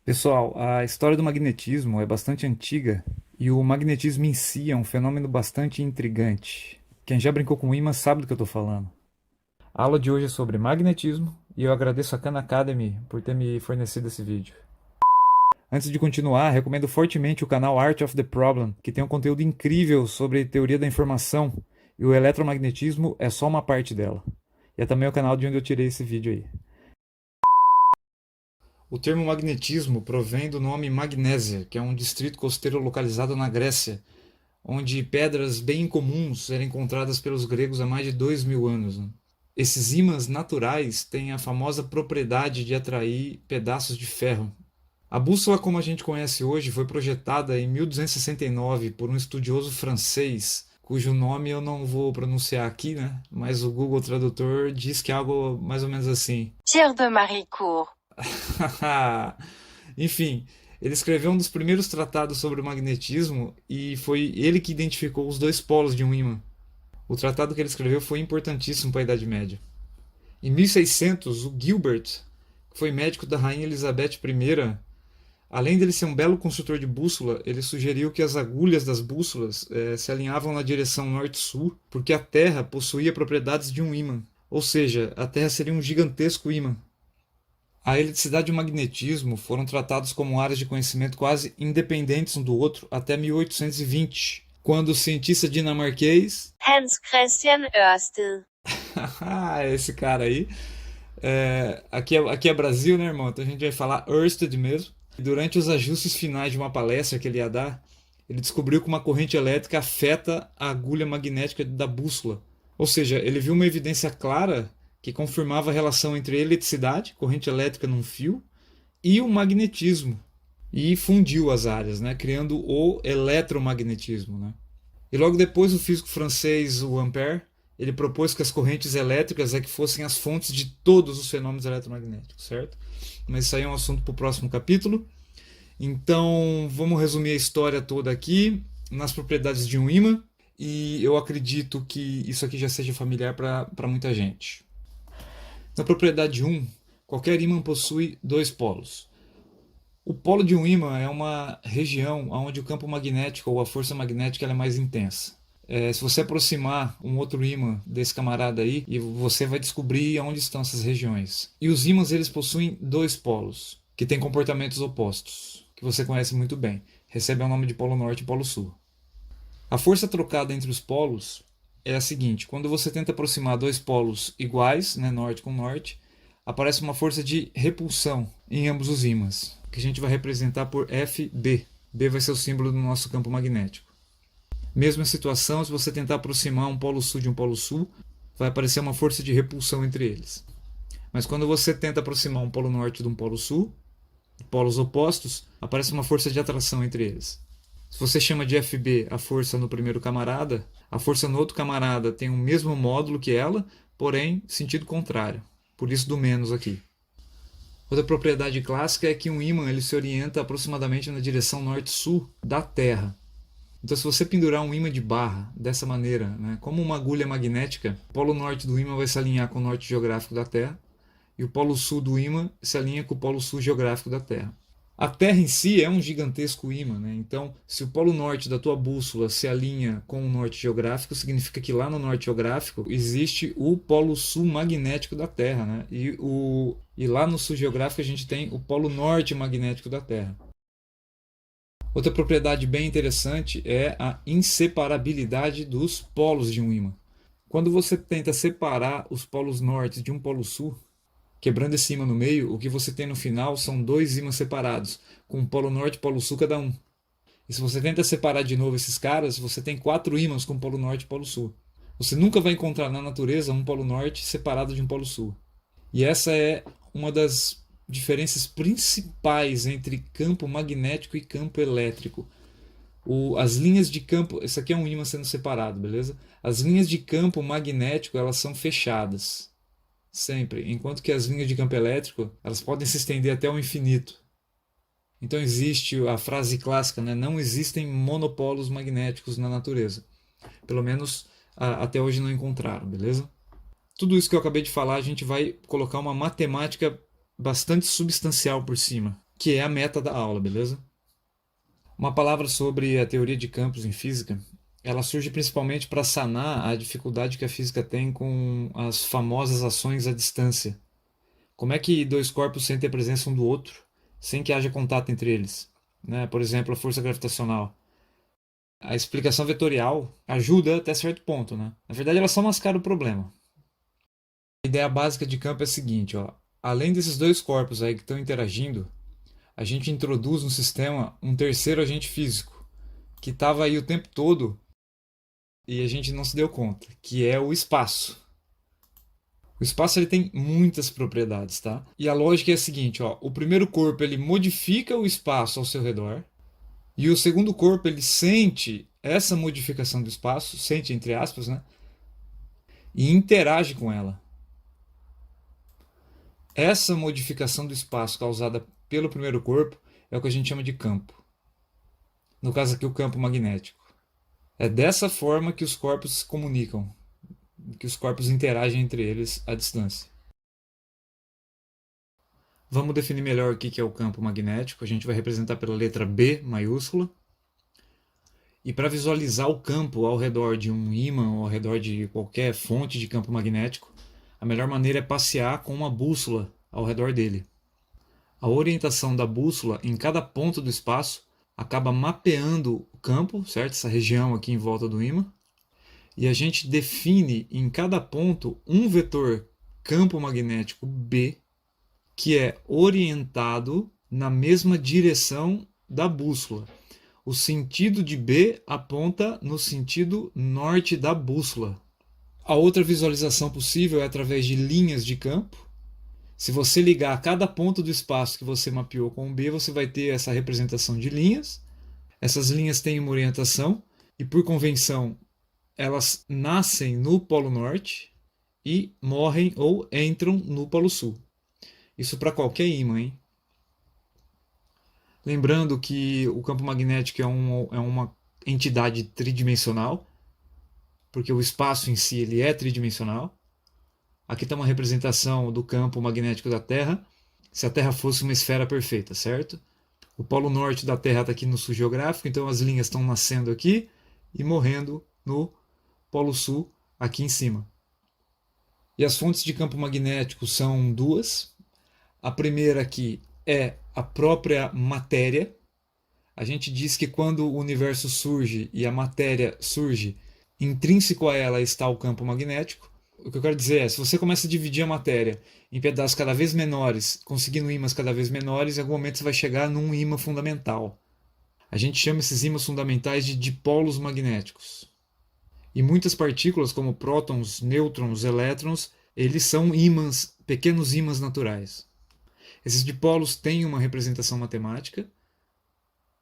Pessoal, a história do magnetismo é bastante antiga e o magnetismo em si é um fenômeno bastante intrigante. Quem já brincou com ímã sabe do que eu estou falando. A aula de hoje é sobre magnetismo e eu agradeço a Khan Academy por ter me fornecido esse vídeo. Antes de continuar, recomendo fortemente o canal Art of the Problem, que tem um conteúdo incrível sobre teoria da informação e o eletromagnetismo é só uma parte dela. E é também o canal de onde eu tirei esse vídeo aí. O termo magnetismo provém do nome Magnésia, que é um distrito costeiro localizado na Grécia, onde pedras bem incomuns eram encontradas pelos gregos há mais de 2000 anos, né? Esses ímãs naturais têm a famosa propriedade de atrair pedaços de ferro. A bússola como a gente conhece hoje foi projetada em 1269 por um estudioso francês, cujo nome eu não vou pronunciar aqui, né? Mas o Google Tradutor diz que é algo mais ou menos assim. Pierre de Maricourt. Enfim, ele escreveu um dos primeiros tratados sobre o magnetismo e foi ele que identificou os dois polos de um ímã. O tratado que ele escreveu foi importantíssimo para a Idade Média. Em 1600, o Gilbert, que foi médico da Rainha Elizabeth I, além dele ser um belo construtor de bússola, ele sugeriu que as agulhas das bússolas se alinhavam na direção norte-sul, porque a Terra possuía propriedades de um ímã. Ou seja, a Terra seria um gigantesco ímã. A eletricidade e o magnetismo foram tratados como áreas de conhecimento quase independentes um do outro até 1820, quando o cientista dinamarquês, Hans Christian Ørsted. esse cara aí, aqui é Brasil, né, irmão? Então a gente vai falar Ørsted mesmo. Durante os ajustes finais de uma palestra que ele ia dar, ele descobriu que uma corrente elétrica afeta a agulha magnética da bússola. Ou seja, ele viu uma evidência clara que confirmava a relação entre a eletricidade, corrente elétrica num fio, e o magnetismo. E fundiu as áreas, né, criando o eletromagnetismo. Né? E logo depois o físico francês, o Ampère, ele propôs que as correntes elétricas é que fossem as fontes de todos os fenômenos eletromagnéticos, certo? Mas isso aí é um assunto para o próximo capítulo. Então, vamos resumir a história toda aqui nas propriedades de um ímã. E eu acredito que isso aqui já seja familiar para muita gente. Na propriedade 1, qualquer ímã possui dois polos. O polo de um ímã é uma região onde o campo magnético ou a força magnética é mais intensa. Se você aproximar um outro ímã desse camarada aí, e você vai descobrir onde estão essas regiões. E os ímãs eles possuem dois polos, que têm comportamentos opostos, que você conhece muito bem. Recebe o nome de polo norte e polo sul. A força trocada entre os polos é a seguinte: quando você tenta aproximar dois polos iguais, né, norte com norte, aparece uma força de repulsão em ambos os ímãs, que a gente vai representar por FB. B vai ser o símbolo do nosso campo magnético. Mesma situação, se você tentar aproximar um polo sul de um polo sul, vai aparecer uma força de repulsão entre eles. Mas quando você tenta aproximar um polo norte de um polo sul, polos opostos, aparece uma força de atração entre eles. Se você chama de FB a força no primeiro camarada, a força no outro camarada tem o mesmo módulo que ela, porém sentido contrário. Por isso do menos aqui. Outra propriedade clássica é que um ímã ele se orienta aproximadamente na direção norte-sul da Terra. Então, se você pendurar um ímã de barra dessa maneira, né, como uma agulha magnética, o polo norte do ímã vai se alinhar com o norte geográfico da Terra e o polo sul do ímã se alinha com o polo sul geográfico da Terra. A Terra em si é um gigantesco ímã, né? Então, se o polo norte da tua bússola se alinha com o norte geográfico, significa que lá no norte geográfico existe o polo sul magnético da Terra, né? E lá no sul geográfico a gente tem o polo norte magnético da Terra. Outra propriedade bem interessante é a inseparabilidade dos polos de um ímã. Quando você tenta separar os polos norte de um polo sul, quebrando esse ímã no meio, o que você tem no final são dois ímãs separados, com polo norte e polo sul cada um. E se você tenta separar de novo esses caras, você tem quatro ímãs com polo norte e polo sul. Você nunca vai encontrar na natureza um polo norte separado de um polo sul. E essa é uma das diferenças principais entre campo magnético e campo elétrico. As linhas de campo, isso aqui é um ímã sendo separado, beleza? As linhas de campo magnético elas são fechadas. Sempre. Enquanto que as linhas de campo elétrico, elas podem se estender até o infinito. Então existe a frase clássica, né? Não existem monopolos magnéticos na natureza. Pelo menos até hoje não encontraram, beleza? Tudo isso que eu acabei de falar, a gente vai colocar uma matemática bastante substancial por cima. que é a meta da aula, beleza? Uma palavra sobre a teoria de campos em física, ela surge principalmente para sanar a dificuldade que a física tem com as famosas ações à distância. Como é que dois corpos sentem a presença um do outro sem que haja contato entre eles? Né? Por exemplo, a força gravitacional. A explicação vetorial ajuda até certo ponto, né? Na verdade, ela só mascara o problema. A ideia básica de campo é a seguinte, ó. Além desses dois corpos aí que estão interagindo, a gente introduz no sistema um terceiro agente físico, que estava aí o tempo todo e a gente não se deu conta, que é o espaço. O espaço ele tem muitas propriedades, tá? E a lógica é a seguinte, ó, o primeiro corpo ele modifica o espaço ao seu redor, e o segundo corpo ele sente essa modificação do espaço, sente entre aspas, né? E interage com ela. Essa modificação do espaço causada pelo primeiro corpo é o que a gente chama de campo. No caso aqui, o campo magnético. É dessa forma que os corpos se comunicam, que os corpos interagem entre eles à distância. Vamos definir melhor o que é o campo magnético. A gente vai representar pela letra B maiúscula. E para visualizar o campo ao redor de um ímã ou ao redor de qualquer fonte de campo magnético, a melhor maneira é passear com uma bússola ao redor dele. A orientação da bússola em cada ponto do espaço acaba mapeando o campo, certo? Essa região aqui em volta do ímã. E a gente define em cada ponto um vetor campo magnético B que é orientado na mesma direção da bússola. O sentido de B aponta no sentido norte da bússola. A outra visualização possível é através de linhas de campo. Se você ligar cada ponto do espaço que você mapeou com o B, você vai ter essa representação de linhas. Essas linhas têm uma orientação e, por convenção, elas nascem no Polo Norte e morrem ou entram no Polo Sul. Isso para qualquer ímã, hein? Lembrando que o campo magnético é uma entidade tridimensional, porque o espaço em si ele é tridimensional. Aqui está uma representação do campo magnético da Terra, se a Terra fosse uma esfera perfeita, certo? O polo norte da Terra está aqui no sul geográfico, então as linhas estão nascendo aqui e morrendo no polo sul, aqui em cima. E as fontes de campo magnético são duas. A primeira aqui é a própria matéria. A gente diz que quando o universo surge e a matéria surge, intrínseco a ela está o campo magnético. O que eu quero dizer é, se você começa a dividir a matéria em pedaços cada vez menores, conseguindo ímãs cada vez menores, em algum momento você vai chegar num ímã fundamental. A gente chama esses ímãs fundamentais de dipolos magnéticos. E muitas partículas, como prótons, nêutrons, elétrons, eles são ímãs, pequenos ímãs naturais. Esses dipolos têm uma representação matemática,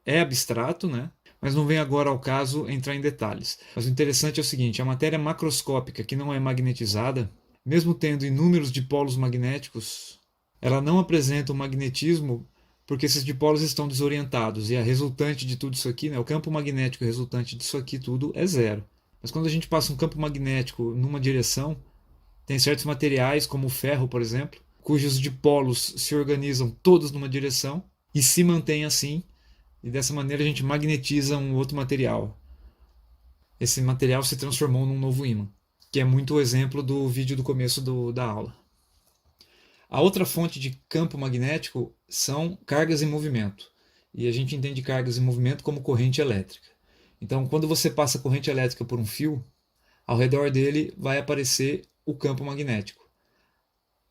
é abstrato, né? Mas não vem agora ao caso entrar em detalhes. Mas o interessante é o seguinte, a matéria macroscópica que não é magnetizada, mesmo tendo inúmeros dipolos magnéticos, ela não apresenta o magnetismo porque esses dipolos estão desorientados e a resultante de tudo isso aqui, né, o campo magnético resultante disso aqui tudo é zero. Mas quando a gente passa um campo magnético numa direção, tem certos materiais, como o ferro, por exemplo, cujos dipolos se organizam todos numa direção e se mantêm assim, e dessa maneira a gente magnetiza um outro material. Esse material se transformou num novo ímã, que é muito o exemplo do vídeo do começo da aula. A outra fonte de campo magnético são cargas em movimento. E a gente entende cargas em movimento como corrente elétrica. Então, quando você passa corrente elétrica por um fio, ao redor dele vai aparecer o campo magnético.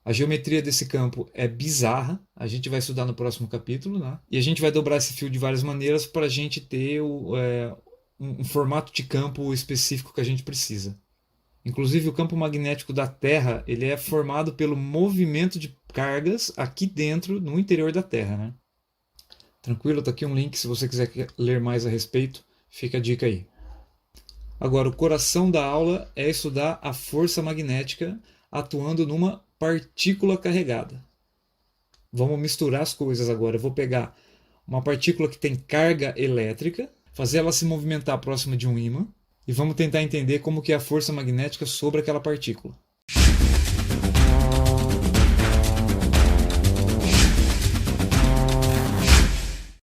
A geometria desse campo é bizarra, a gente vai estudar no próximo capítulo, né? E a gente vai dobrar esse fio de várias maneiras para a gente ter um formato de campo específico que a gente precisa. Inclusive o campo magnético da Terra ele é formado pelo movimento de cargas aqui dentro, no interior da Terra, né? Tranquilo, tá aqui um link se você quiser ler mais a respeito, fica a dica aí. Agora, o coração da aula é estudar a força magnética atuando numa partícula carregada. Vamos misturar as coisas agora. Eu vou pegar uma partícula que tem carga elétrica, fazer ela se movimentar próxima de um ímã e vamos tentar entender como que é a força magnética sobre aquela partícula.